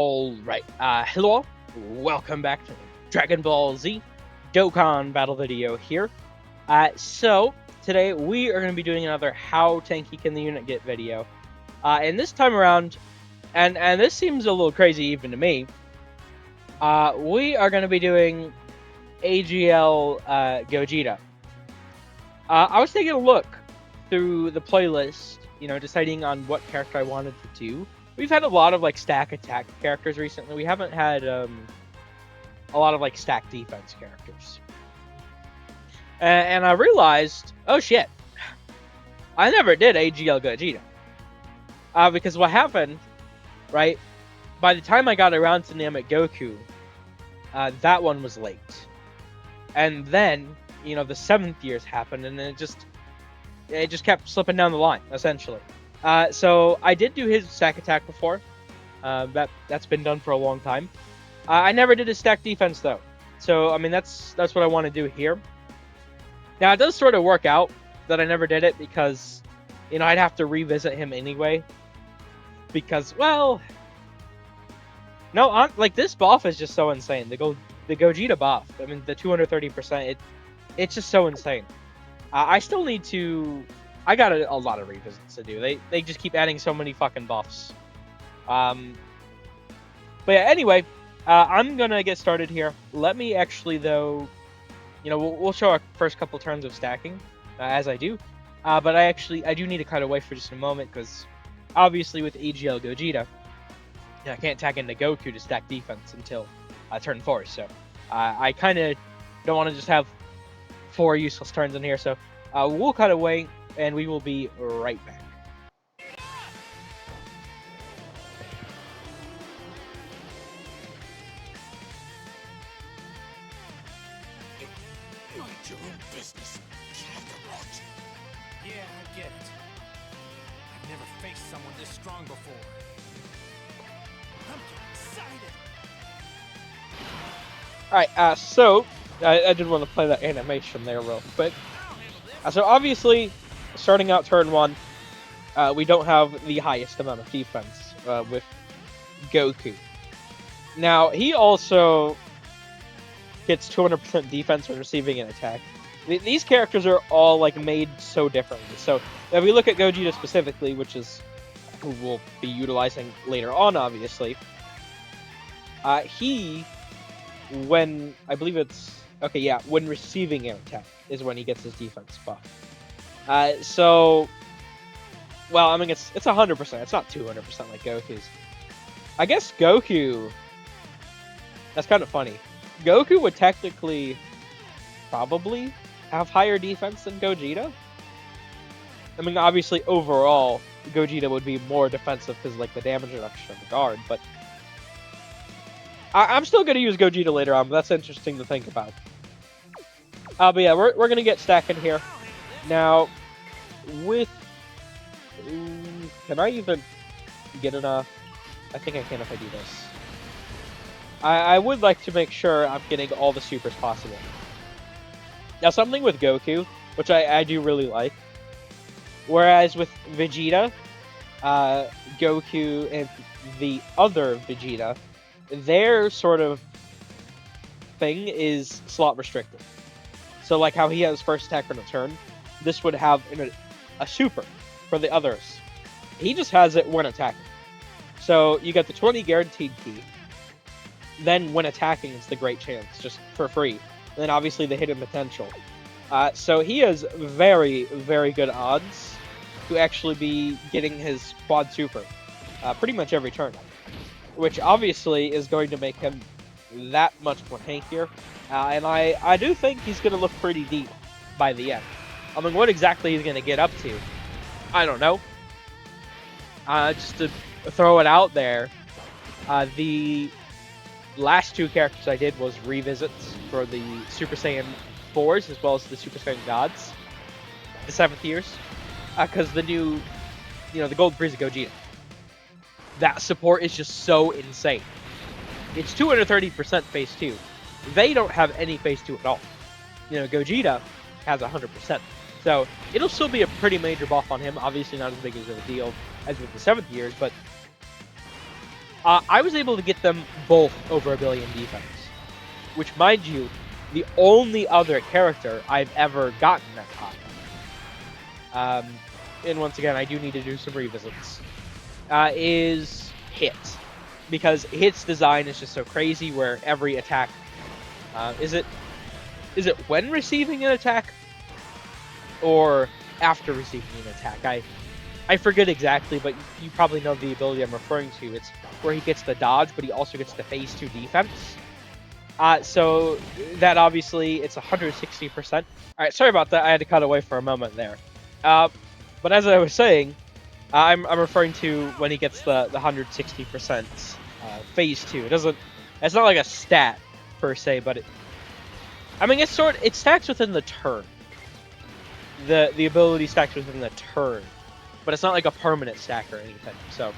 Alright, hello all. Welcome back to the Dragon Ball Z Dokkan battle video here. So, today we are going to be doing another How Tanky Can the Unit Get video. And this time around, and this seems a little crazy even to me, we are going to be doing AGL Gogeta. I was taking a look through the playlist, deciding on what character I wanted to do. We've had a lot of stack attack characters recently. We haven't had a lot of stack defense characters. And I realized, oh shit, I never did AGL Gogeta. Because what happened, right? By the time I got around to Namek that one was late. And then, the 7th years happened, and then it just kept slipping down the line, essentially. So I did do his stack attack before. That's been done for a long time. I never did his stack defense though. So I mean that's what I want to do here. Now it does sort of work out that I never did it because I'd have to revisit him anyway. Because no, this buff is just so insane. The Gogeta buff. I mean the 230%. It's just so insane. I still need to. I got a lot of revisits to do. They just keep adding so many fucking buffs. But yeah, anyway, I'm gonna get started here. Let me actually, though, we'll show our first couple turns of stacking as I do. But I do need to cut away for just a moment because obviously with AGL Gogeta, I can't tag into Goku to stack defense until turn 4. So I kind of don't want to just have 4 useless turns in here. So we'll cut away. And we will be right back. Mind your own business, Kakarot. Yeah, I get it. I've never faced someone this strong before. I'm getting excited. Alright, so I did want to play that animation there real quick. So obviously, starting out turn 1, we don't have the highest amount of defense with Goku. Now, he also gets 200% defense when receiving an attack. These characters are all made so differently. So if we look at Gogeta specifically, which is who we'll be utilizing later on, obviously, when I believe it's when receiving an attack is when he gets his defense buff. It's 100%. It's not 200% like Goku's. I guess Goku. That's kind of funny. Goku would technically probably have higher defense than Gogeta. I mean, obviously, overall, Gogeta would be more defensive because the damage reduction of the guard, but I'm still going to use Gogeta later on, but that's interesting to think about. But yeah, we're going to get stacking here. Now, can I even get enough? I think I can if I do this. I would like to make sure I'm getting all the supers possible. Now, something with Goku, which I do really like, whereas with Vegeta, Goku, and the other Vegeta, their sort of thing is slot restricted. So how he has first attack on a turn, this would have a super for the others. He just has it when attacking. So you get the 20 guaranteed key. Then when attacking, it's the great chance, just for free. And then obviously the hidden potential. So he has very, very good odds to actually be getting his quad super pretty much every turn. Which obviously is going to make him that much more tankier. And I do think he's going to look pretty deep by the end. I mean, what exactly he's going to get up to, I don't know. Just to throw it out there, the last 2 characters I did was revisits for the Super Saiyan 4s as well as the Super Saiyan Gods, the 7th years. Because the new, the Gold Frieza Gogeta, that support is just so insane. It's 230% phase 2. They don't have any phase 2 at all. Gogeta has 100%. So it'll still be a pretty major buff on him. Obviously not as big as a deal as with the 7th years, but I was able to get them both over 1 billion defense, which, mind you, the only other character I've ever gotten that high. And once again, I do need to do some revisits. Is Hit, because Hit's design is just so crazy, where every attack, is it when receiving an attack, or after receiving an attack? I forget exactly, but you probably know the ability I'm referring to. It's where he gets the dodge, but he also gets the phase 2 defense. So that obviously, it's 160%. All right, sorry about that. I had to cut away for a moment there. But as I was saying, I'm referring to when he gets the 160% phase 2. It's not like a stat per se, but it stacks within the turn. The ability stacks within the turn, but it's not like a permanent stack or anything. So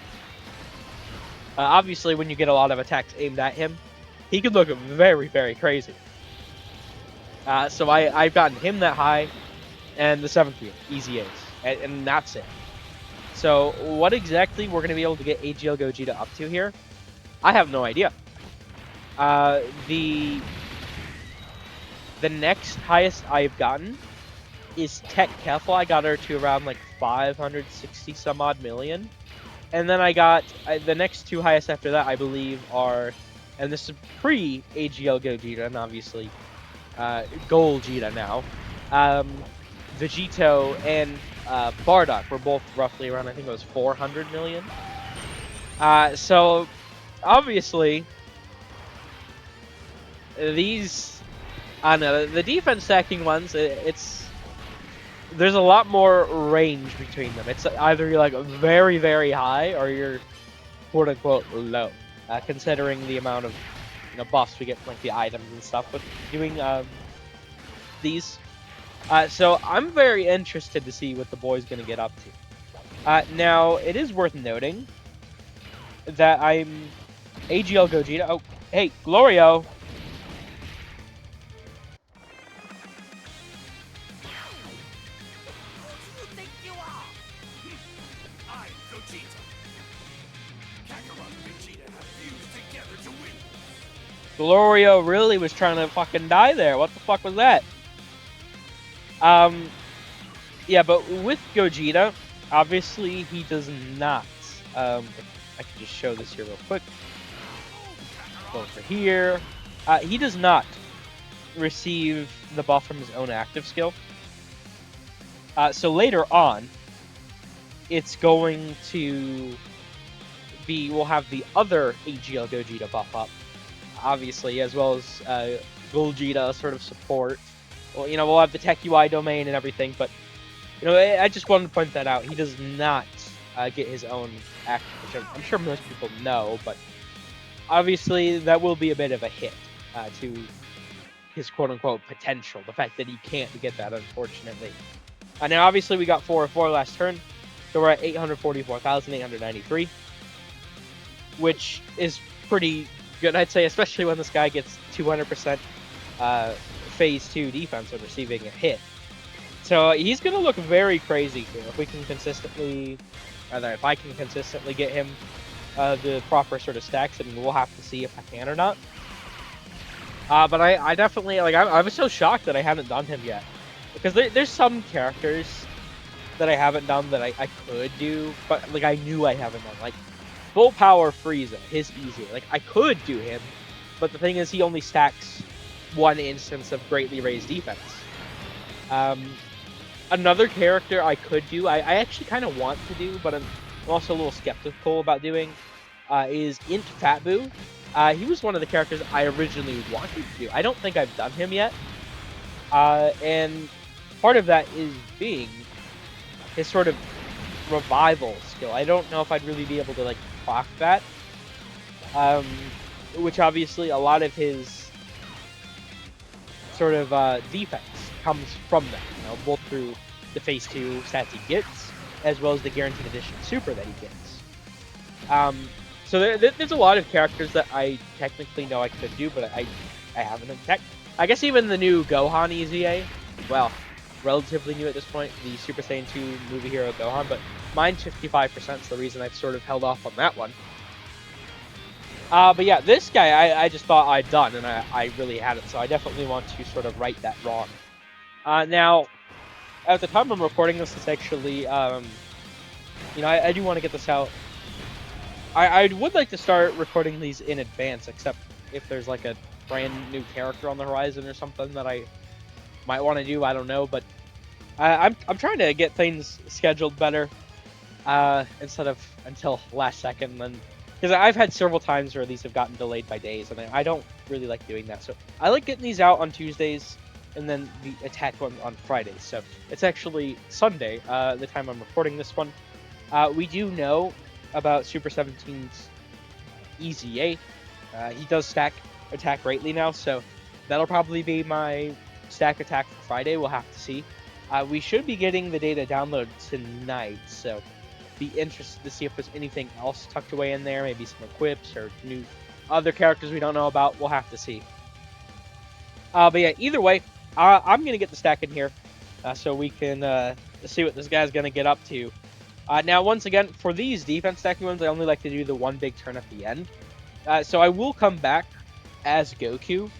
obviously, when you get a lot of attacks aimed at him, he can look very, very crazy. So I've gotten him that high, and the 7th wheel, easy ace, and that's it. So what exactly we're going to be able to get AGL Gogeta up to here, I have no idea. The next highest I've gotten is Tech Kefla. I got her to around like 560 some odd million. And then I got the next two highest after that, I believe, are, and this is pre-AGL Gogeta, and obviously Gogeta now. Vegito and Bardock were both roughly around, I think it was 400 million. So obviously these, I don't know, the defense stacking ones, there's a lot more range between them. It's either you're like very, very high or you're quote unquote low, considering the amount of buffs we get from like the items and stuff with doing these. So I'm very interested to see what the boy's gonna get up to. Now it is worth noting that I'm AGL Gogeta. Oh, hey, Glorio. Who do you think you are? I'm Gogeta. Kakarot and Vegeta have fused together to win. Glorio really was trying to fucking die there. What the fuck was that? Yeah, but with Gogeta, obviously he does not. If I can just show this here real quick. Go over here. He does not receive the buff from his own active skill. So later on, it's going to be, we'll have the other AGL Gogeta buff up, obviously, as well as Gogeta sort of support. Well, we'll have the Tech UI domain and everything, but I just wanted to point that out. He does not get his own active, which I'm sure most people know, but obviously that will be a bit of a hit to his quote-unquote potential, the fact that he can't get that, unfortunately. Now, obviously, we got 404 last turn, so we're at 844,893, which is pretty good, I'd say, especially when this guy gets 200% phase 2 defense when receiving a hit. So he's going to look very crazy here if we can consistently, if I can consistently get him the proper sort of stacks, and we'll have to see if I can or not. But I definitely, I was so shocked that I haven't done him yet. Because there's some characters that I haven't done that I could do, but I knew I haven't done. Like Full Power Frieza, his easier. I could do him, but the thing is he only stacks one instance of greatly raised defense. Another character I could do, I actually kind of want to do, but I'm also a little skeptical about doing, is Int Fatboo. He was one of the characters I originally wanted to do. I don't think I've done him yet. And part of that is being his sort of revival skill. I don't know if I'd really be able to proc that. Which obviously a lot of his sort of defense comes from that, both through the phase 2 stats he gets, as well as the guaranteed edition super that he gets. So there's a lot of characters that I technically know I could do, but I haven't checked. I guess even the new Gohan EZA, well, relatively new at this point, the Super Saiyan 2 movie hero Gohan, but mine's 55%, so the reason I've sort of held off on that one. But yeah, this guy I just thought I'd done, and I really hadn't, so I definitely want to sort of right that wrong. Now, at the time I'm recording this, it's actually, I do want to get this out. I would like to start recording these in advance, except if there's like a brand new character on the horizon or something that I might want to do. I don't know, but I'm trying to get things scheduled better, instead of until last second. Then, because I've had several times where these have gotten delayed by days, and I don't really like doing that. So I like getting these out on Tuesdays, and then the attack one on Fridays. So it's actually Sunday, the time I'm recording this one. We do know about Super 17's EZA. He does stack attack greatly now, so that'll probably be my stack attack for Friday. We'll have to see. We should be getting the data download tonight, so be interested to see if there's anything else tucked away in there, maybe some equips or new other characters we don't know about. We'll have to see. But yeah, either way, I'm gonna get the stack in here, so we can see what this guy's gonna get up to. Now, once again, for these defense stacking ones, I only like to do the one big turn at the end. So I will come back as Goku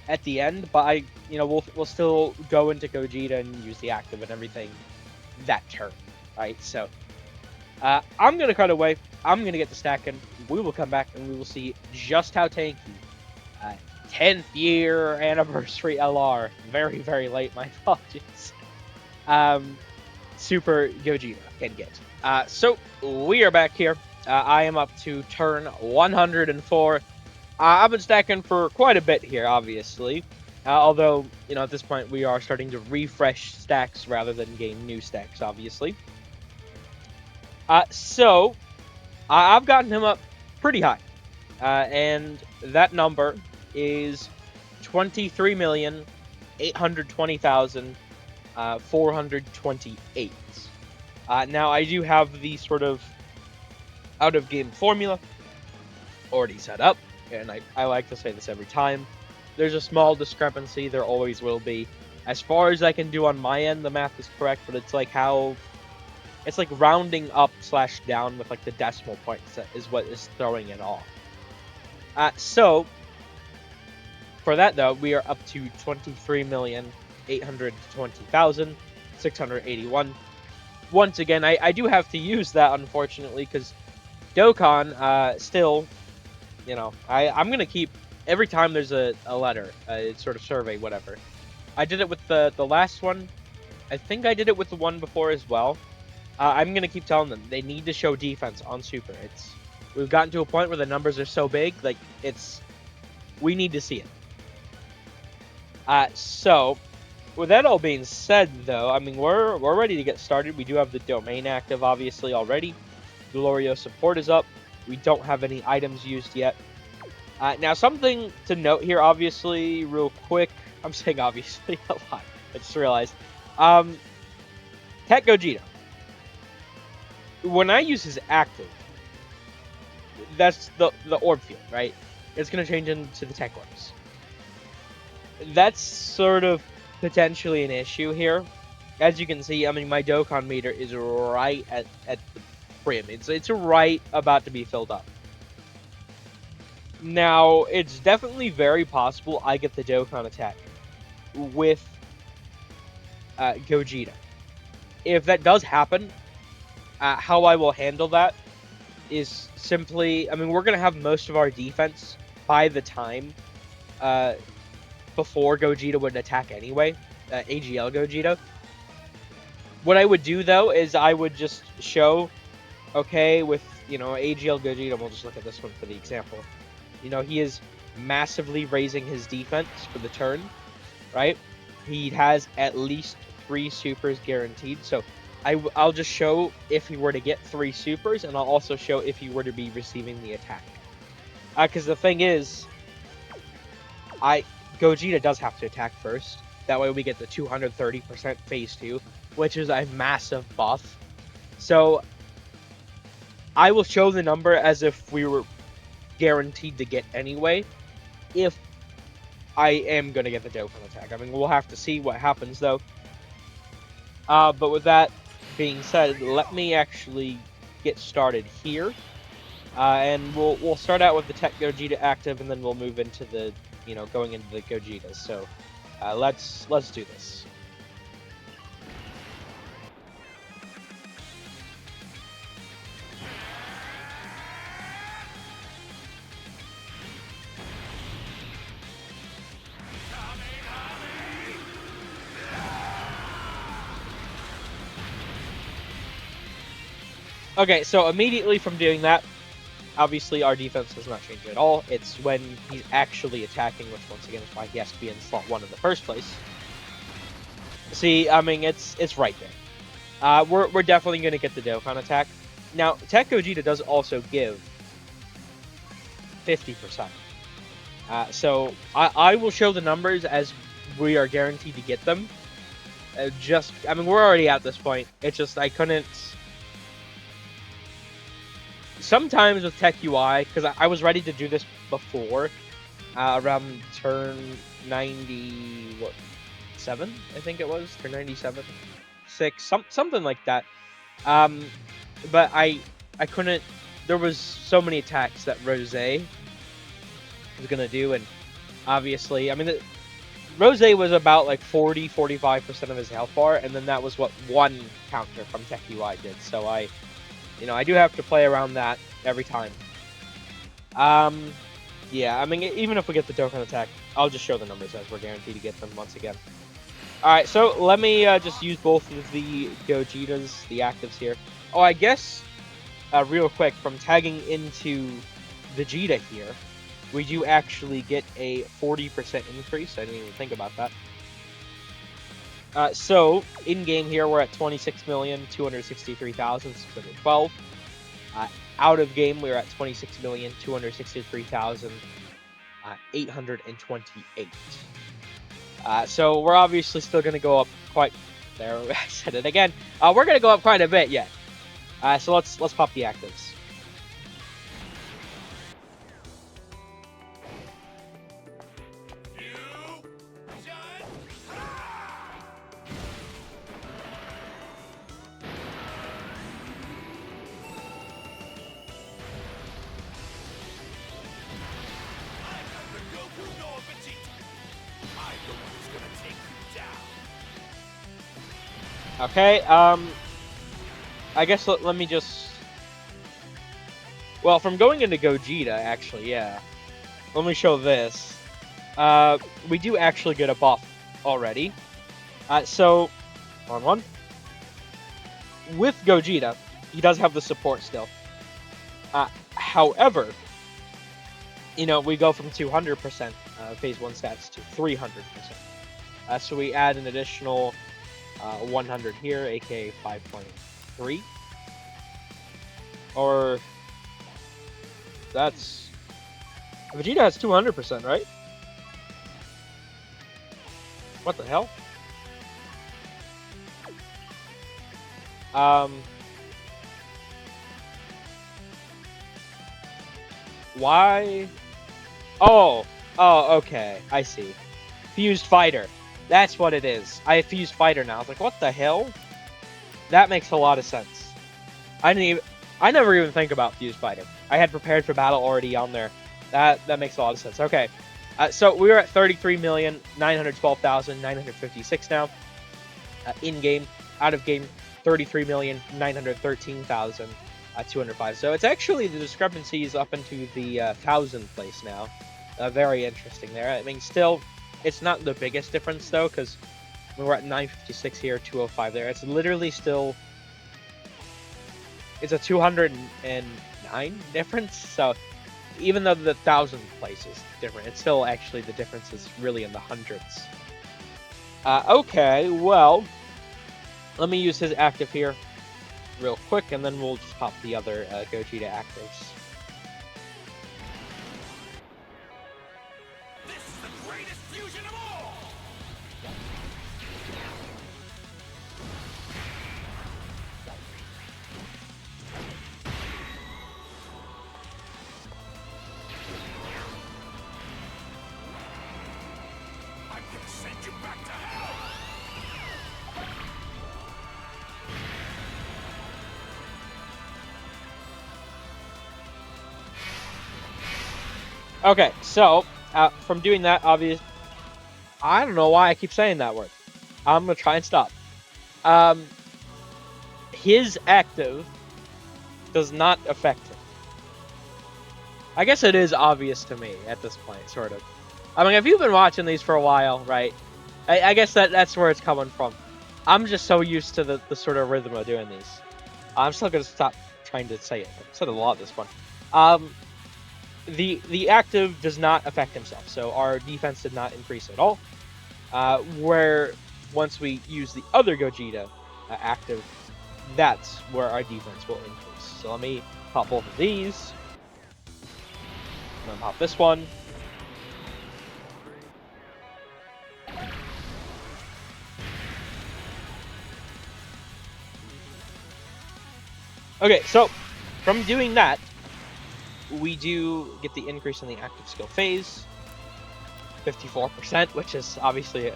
at the end, but we'll still go into Gogeta and use the active and everything that turn, right? So I'm gonna cut away. I'm gonna get the stacking. We will come back and we will see just how tanky 10th year anniversary LR. Very, very late. My apologies. Super Gogeta can get. So we are back here. I am up to turn 104. I've been stacking for quite a bit here, obviously. Although, at this point we are starting to refresh stacks rather than gain new stacks, obviously. So I've gotten him up pretty high. And that number is 23,820,428. Now, I do have the sort of out-of-game formula already set up, and I like to say this every time. There's a small discrepancy, there always will be. As far as I can do on my end, the math is correct, but it's like rounding up / down with like the decimal points that is what is throwing it off. So, for that though, we are up to 23,820,681. Once again, I do have to use that, unfortunately, because Dokkan, still, I'm going to keep, every time there's a letter, sort of survey, whatever. I did it with the last one. I think I did it with the one before as well. I'm going to keep telling them, they need to show defense on Super. We've gotten to a point where the numbers are so big, like, we need to see it. So, with that all being said, though, I mean, we're ready to get started. We do have the domain active, obviously, already. Glorio support is up. We don't have any items used yet. Now, something to note here, obviously, real quick. I'm saying obviously a lot. I just realized. Tech Gogeta. When I use his active, that's the orb field, right? It's going to change into the tech orbs. That's sort of potentially an issue here. As you can see, I mean, my Dokkan meter is right at the brim. It's right about to be filled up. Now, it's definitely very possible I get the Dokkan attack with Gogeta. If that does happen, how I will handle that is simply, I mean, we're going to have most of our defense by the time before Gogeta would attack anyway, AGL Gogeta. What I would do, though, is I would just show, okay, with, AGL Gogeta, we'll just look at this one for the example. He is massively raising his defense for the turn, right? He has at least 3 supers guaranteed, so I'll just show if he were to get 3 supers, and I'll also show if he were to be receiving the attack. Because the thing is, Gogeta does have to attack first. That way we get the 230% phase 2, which is a massive buff. So, I will show the number as if we were guaranteed to get anyway, if I am going to get the Dokkan attack. I mean, we'll have to see what happens, though. But with that being said, let me actually get started here. And we'll start out with the Tech Gogeta active, and then we'll move into the going into the Gogetas. So let's do this. Okay, so immediately from doing that, obviously our defense does not change at all. It's when he's actually attacking, which once again is why he has to be in slot 1 in the first place. See, I mean, it's right there. We're definitely going to get the Dokkan attack. Now, Tech Gogeta does also give 50%. So I will show the numbers as we are guaranteed to get them. I mean, we're already at this point. It's just I couldn't. Sometimes with Tech UI, because I was ready to do this before, around turn 97, I think it was, turn 97, 6, something like that. But I couldn't. There was so many attacks that Rose was gonna do, and obviously, I mean, Rose was about like 40-45% of his health bar, and then that was what one counter from Tech UI did. So I do have to play around that every time. Yeah, I mean, even if we get the Dokkan attack, I'll just show the numbers as we're guaranteed to get them once again. Alright, so let me just use both of the Gogetas, the actives here. Oh, I guess, real quick, from tagging into Vegeta here, we do actually get a 40% increase. I didn't even think about that. So, in-game here, we're at 26,263,612. Out of game, we're at 26,263,828. So we're obviously still going to go up quite. There, I said it again. We're going to go up quite a bit yet. So let's pop the actives. Okay, I guess let me just... Well, from going into Gogeta, actually, yeah. Let me show this. We do actually get a buff already. So, on one. With Gogeta, he does have the support still. However, we go from 200% Phase 1 stats to 300%. So we add an additional 100 here, aka 5.3. Or that's Vegeta has 200%, right? What the hell? Why? Oh, okay, I see. Fused Fighter. That's what it is. I have Fused Fighter now. I was like, what the hell? That makes a lot of sense. I never even think about Fused Fighter. I had prepared for battle already on there. That makes a lot of sense. Okay. So we're at 33,912,956 now. In-game. Out-of-game, 33,913,205. So it's actually, the discrepancy is up into the 1,000 place now. Very interesting there. I mean, still, it's not the biggest difference, though, because we're at 956 here, 205 there. It's literally still... It's a 209 difference, so even though the 1,000 place is different, it's still actually the difference is really in the hundreds. Okay, well, let me use his active here real quick, and then we'll just pop the other Gogeta actives. This is the greatest fusion of all! I'm gonna send you back to hell! Okay, so from doing that, obviously, I don't know why I keep saying that word. I'm gonna try and stop. His active does not affect him. I guess it is obvious to me at this point, sort of. I mean, if you've been watching these for a while, right? I guess that's where it's coming from. I'm just so used to the sort of rhythm of doing these. I'm still gonna stop trying to say it. I've said it a lot this one. The active does not affect himself, so our defense did not increase at all. Where once we use the other Gogeta active, that's where our defense will increase. So let me pop both of these. And then pop this one. Okay, so from doing that, we do get the increase in the active skill phase, 54%, which is obviously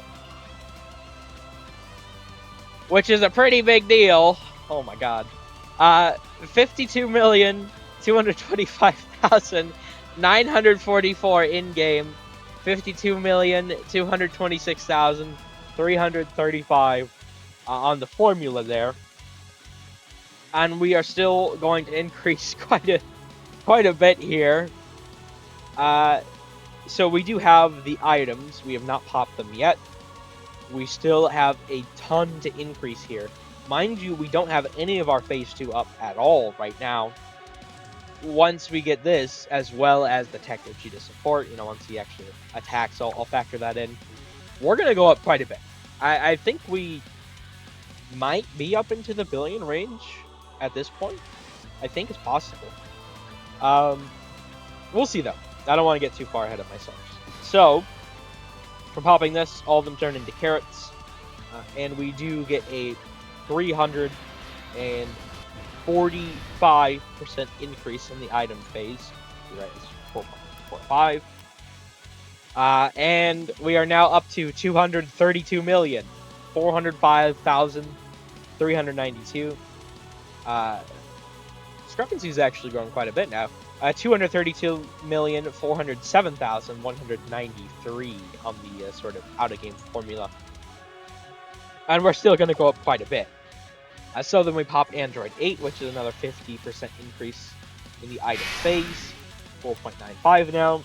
a pretty big deal. Oh my god. 52,225,944 in-game, 52,226,335 on the formula there. And we are still going to increase quite a bit here. So we do have the items. We have not popped them yet. We still have a ton to increase here. Mind you, we don't have any of our phase 2 up at all right now. Once we get this, as well as the Tech Gogeta support, once he actually attacks, I'll factor that in. We're going to go up quite a bit. I think we might be up into the billion range at this point. I think it's possible. We'll see, though. I don't want to get too far ahead of myself. So, from popping this, all of them turn into carrots. And we do get a 345% increase in the item phase. Right, it's 4.45. And we are now up to 232,405,392. Discrepancy is actually growing quite a bit now. 232,407,193 on the sort of out-of-game formula. And we're still going to go up quite a bit. So then we pop Android 8, which is another 50% increase in the item phase. 4.95 now.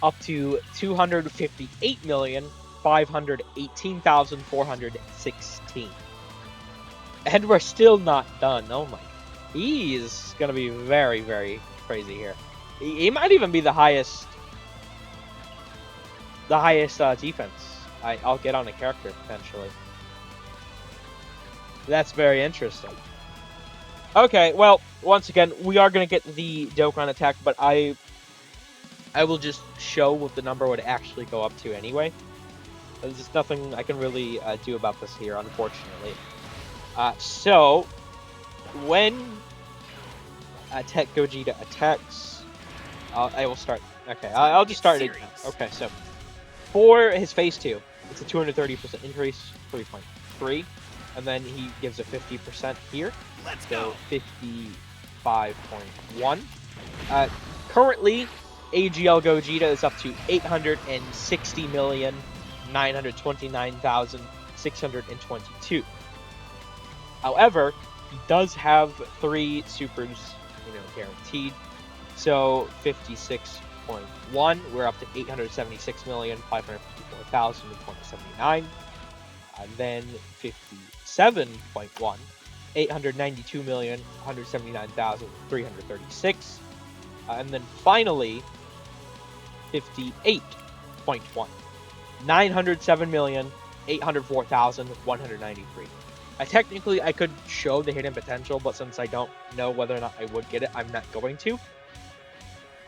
Up to 258,518,416. And we're still not done. Oh my. He's going to be very, very crazy here. He might even be the highest defense I'll get on a character, potentially. That's very interesting. Okay, well, once again, we are going to get the Dokkan attack, but I will just show what the number would actually go up to anyway. There's just nothing I can really do about this here, unfortunately. So, when Tech Gogeta attacks, I will start. Okay, I'll just start it now. Okay, so for his phase 2, it's a 230% increase, 3.3, and then he gives a 50% here. Let's So go. 55.1. Currently, AGL Gogeta is up to 860,929,622. However, he does have 3 supers, guaranteed. So 56.1, we're up to 876,554,279. And then 57.1, 892,179,336. And then finally, 58.1, 907,804,193. Technically, I could show the hidden potential, but since I don't know whether or not I would get it, I'm not going to.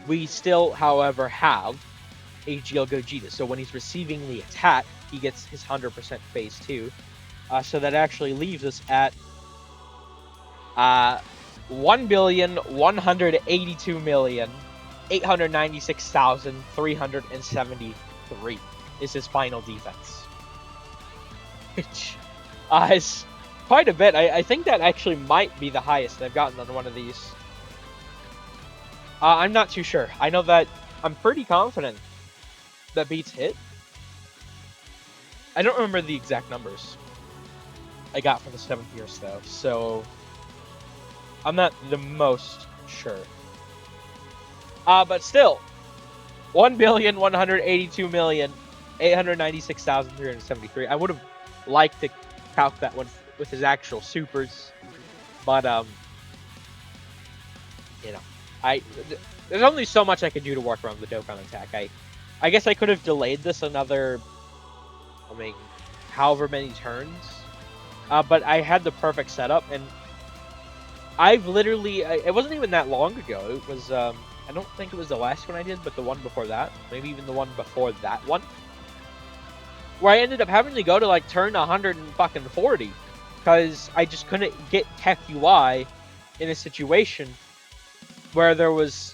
We still, however, have AGL Gogeta. So when he's receiving the attack, he gets his 100% phase 2. So that actually leaves us at 1,182,896,373 is his final defense. Which is quite a bit. I think that actually might be the highest I've gotten on one of these. I'm not too sure. I know that I'm pretty confident that beats hit. I don't remember the exact numbers I got for the 7th year though, so I'm not the most sure. But still, 1,182,896,373. I would have liked to calc that one with his actual supers, but you know, there's only so much I could do to work around the Dokkan attack. I guess I could have delayed this another, I mean, however many turns. But I had the perfect setup, and I've literally, it wasn't even that long ago. It was, I don't think it was the last one I did, but the one before that. Maybe even the one before that one. Where I ended up having to go to, like, turn 140. Because I just couldn't get Tech UI in a situation where there was,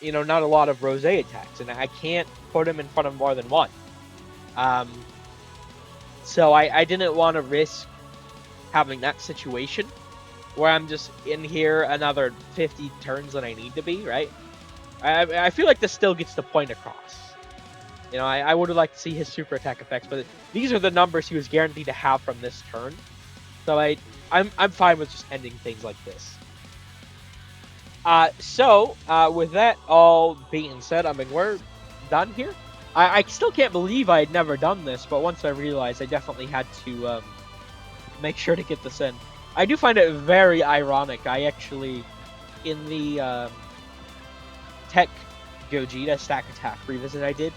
you know, not a lot of Rose attacks. And I can't put him in front of more than one. So I didn't want to risk having that situation where I'm just in here another 50 turns than I need to be, right? I feel like this still gets the point across. You know, I would have liked to see his super attack effects, but these are the numbers he was guaranteed to have from this turn. So I'm fine with just ending things like this. So with that all being said, I mean, we're done here. I still can't believe I had never done this, but once I realized, I definitely had to make sure to get this in. I do find it very ironic. I actually, in the Tech Gogeta stack attack revisit I did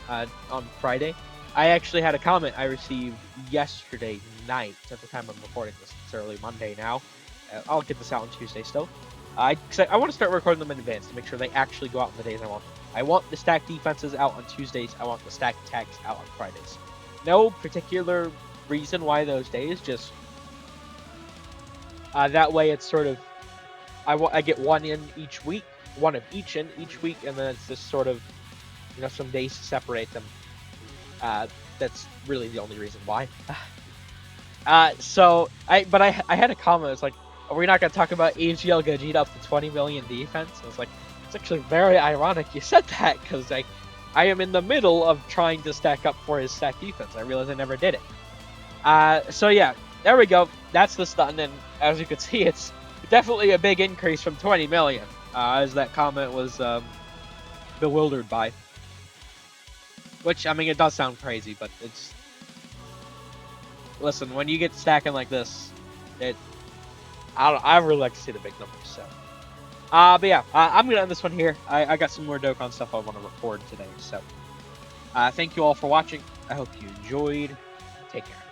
on Friday, I actually had a comment I received yesterday night. At the time I'm recording this, it's early Monday now. I'll get this out on Tuesday still. I want to start recording them in advance to make sure they actually go out in the days I want them. I want the stack defenses out on Tuesdays. I want the stack attacks out on Fridays. No particular reason why those days, just that way it's sort of I get one in each week, one of each in each week, and then it's just sort of, you know, some days to separate them. That's really the only reason why. So I had a comment. It's like, are we not gonna talk about AGL Gogeta up to 20 million defense? I was like, it's actually very ironic you said that, because I am in the middle of trying to stack up for his stack defense. I realized I never did it. So yeah, there we go. That's this done, and as you can see, it's definitely a big increase from 20 million, as that comment was bewildered by. Which, I mean, it does sound crazy, but it's... Listen, when you get stacking like this, I really like to see the big numbers, so... but yeah, I'm going to end this one here. I got some more Dokkan stuff I want to record today, so... thank you all for watching. I hope you enjoyed. Take care.